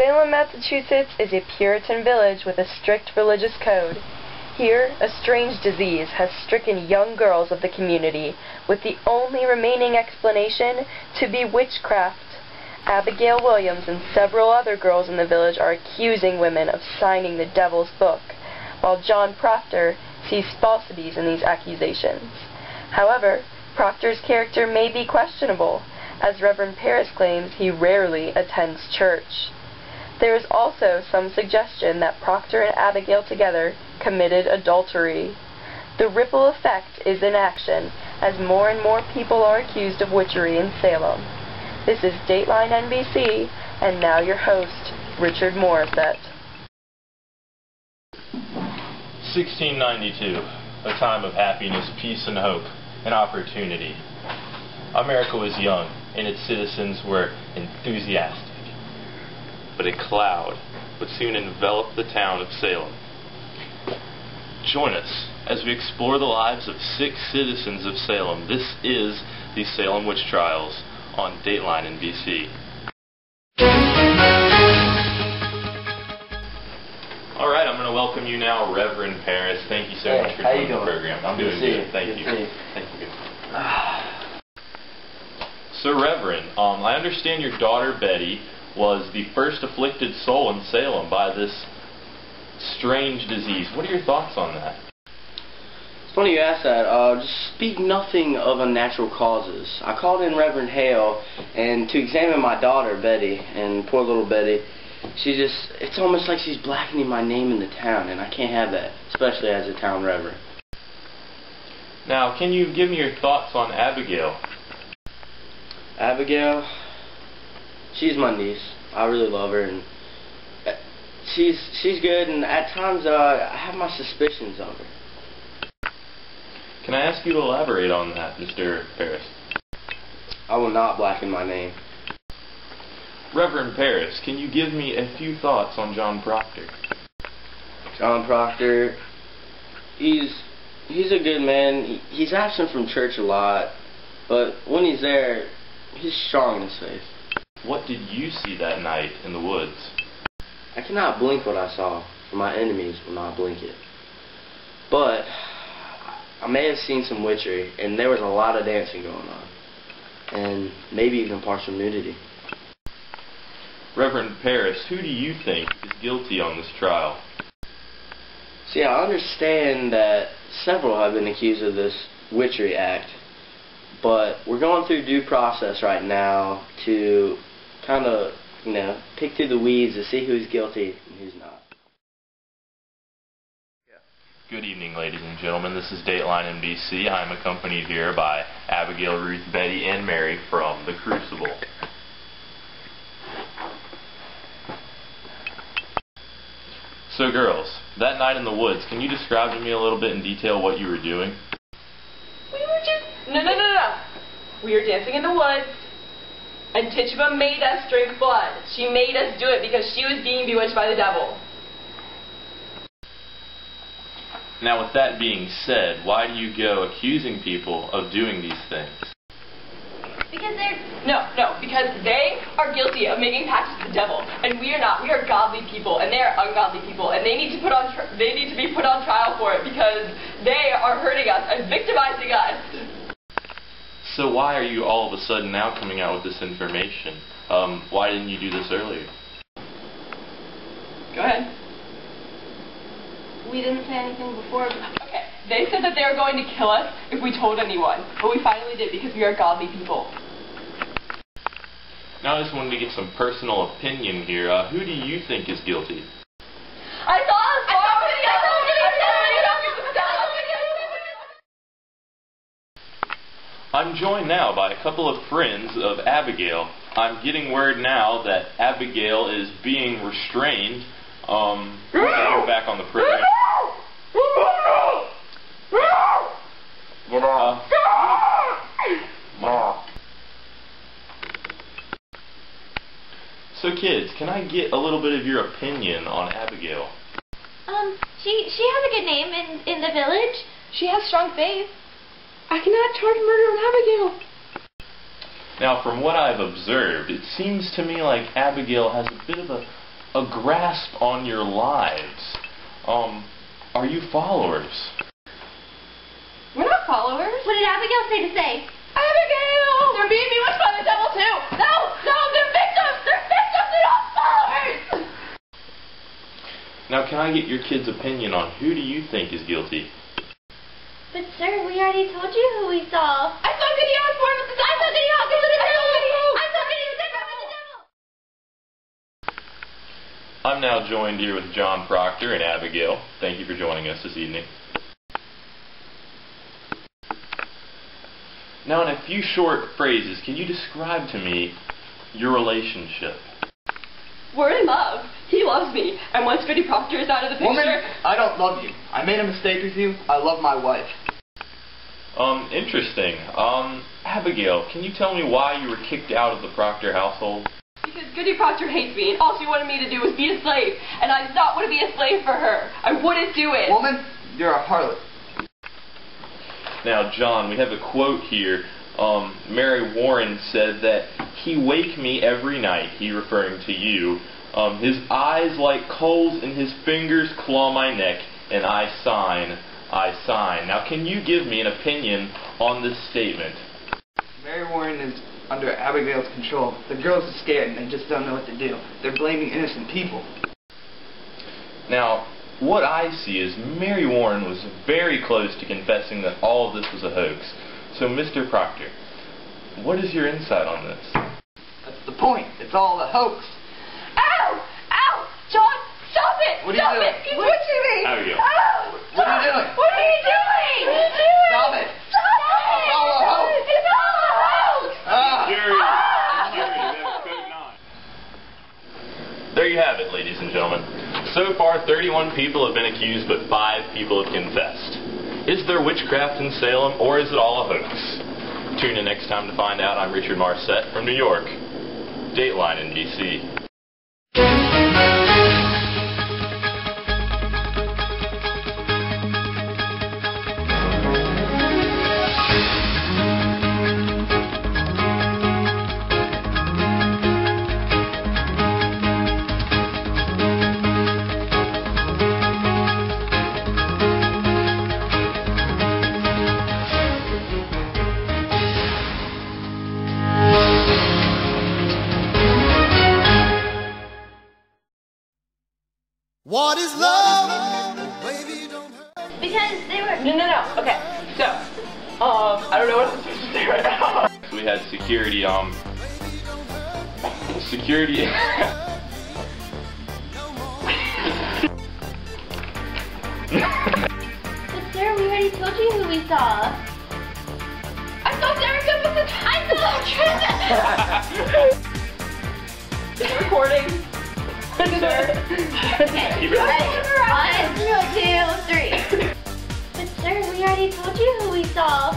Salem, Massachusetts is a Puritan village with a strict religious code. Here, a strange disease has stricken young girls of the community, with the only remaining explanation to be witchcraft. Abigail Williams and several other girls in the village are accusing women of signing the devil's book, while John Proctor sees falsities in these accusations. However, Proctor's character may be questionable, as Reverend Paris claims he rarely attends church. There is also some suggestion that Proctor and Abigail together committed adultery. The ripple effect is in action, as more and more people are accused of witchery in Salem. This is Dateline NBC, and now your host, Richard Morissette. 1692, a time of happiness, peace, and hope, and opportunity. America was young, and its citizens were enthusiastic. But a cloud would soon envelop the town of Salem. Join us as we explore the lives of 6 citizens of Salem. This is the Salem Witch Trials on Dateline NBC. Alright, I'm going to welcome you now, Reverend Paris. Thank you so much for joining the program. I'm doing good. Thank you. Thank you. So, Reverend, I understand your daughter Betty was the first afflicted soul in Salem by this strange disease. What are your thoughts on that? It's funny you ask that. Just speak nothing of unnatural causes. I called in Reverend Hale and to examine my daughter Betty, and poor little Betty, it's almost like she's blackening my name in the town, and I can't have that, especially as a town reverend. Now, can you give me your thoughts on Abigail? Abigail, she's my niece. I really love her, and she's good, and at times I have my suspicions of her. Can I ask you to elaborate on that, Mr. Paris? I will not blacken my name. Reverend Paris, can you give me a few thoughts on John Proctor? John Proctor, he's a good man. He's absent from church a lot, but when he's there, he's strong in his faith. What did you see that night in the woods? I cannot blink what I saw, for my enemies will not blink it. But I may have seen some witchery, and there was a lot of dancing going on, and maybe even partial nudity. Reverend Paris, who do you think is guilty on this trial? See, I understand that several have been accused of this witchery act, but we're going through due process right now to kind of, pick through the weeds to see who's guilty and who's not. Good evening, ladies and gentlemen. This is Dateline NBC. I'm accompanied here by Abigail, Ruth, Betty, and Mary from the Crucible. So, girls, that night in the woods, can you describe to me a little bit in detail what you were doing? We were just... No. We were dancing in the woods, and Tituba made us drink blood. She made us do it because she was being bewitched by the devil. Now, with that being said, why do you go accusing people of doing these things? Because they're... No, because they are guilty of making pacts with the devil, and we are not. We are godly people, and they are ungodly people, and they need to be put on trial for it because they are hurting us and victimizing us. So why are you all of a sudden now coming out with this information? Why didn't you do this earlier? Go ahead. We didn't say anything before. Okay, they said that they were going to kill us if we told anyone, but we finally did because we are godly people. Now I just wanted to get some personal opinion here. Who do you think is guilty? I saw I'm joined now by a couple of friends of Abigail. I'm getting word now that Abigail is being restrained. We're back on the program. So kids, can I get a little bit of your opinion on Abigail? She has a good name in the village. She has strong faith. I cannot charge murder on Abigail. Now, from what I've observed, it seems to me like Abigail has a bit of a a grasp on your lives. Are you followers? We're not followers. What did Abigail say to say? Abigail! They're being bewitched by the devil too! No! No! They're victims! They're victims! They're not followers! Now, can I get your kid's opinion on who do you think is guilty? But sir, we already told you who we saw. I saw Goody Osborne with the devil! I saw Goody Osborne with the devil! I saw Goody Osborne with the devil! I'm now joined here with John Proctor and Abigail. Thank you for joining us this evening. Now, in a few short phrases, can you describe to me your relationship? We're in love. He loves me. And once Goody Proctor is out of the picture... Woman, I don't love you. I made a mistake with you. I love my wife. Interesting. Abigail, can you tell me why you were kicked out of the Proctor household? Because Goody Proctor hates me, and all she wanted me to do was be a slave. And I did not want to be a slave for her. I wouldn't do it. Woman, you're a harlot. Now, John, we have a quote here. Mary Warren said that he wake me every night, he referring to you. His eyes like coals and his fingers claw my neck, and I sign. Now, can you give me an opinion on this statement? Mary Warren is under Abigail's control. The girls are scared and they just don't know what to do. They're blaming innocent people. Now, what I see is Mary Warren was very close to confessing that all of this was a hoax. So, Mr. Proctor, what is your insight on this? That's the point. It's all a hoax. Ow! Ow! John, stop it! What are you Stop doing? it! He's pushing me! Abigail. Ow! What are you doing? What are you doing? Stop it! Stop it! It's all a hoax! It's all a hoax! Jury, that's code 9. There you have it, ladies and gentlemen. So far, 31 people have been accused, but 5 people have confessed. Is there witchcraft in Salem, or is it all a hoax? Tune in next time to find out. I'm Richard Marset from New York. Dateline in D.C. What is love? Baby, don't hurt. Because they were... No. Okay, so, I don't know what I'm supposed to say right now. So we had security, security... But sir, we already told you who we saw. I saw Erica with the... I saw Tristan! Is it recording? Okay, Keep it ready? 1, 2, 3. But sir, we already told you who we saw.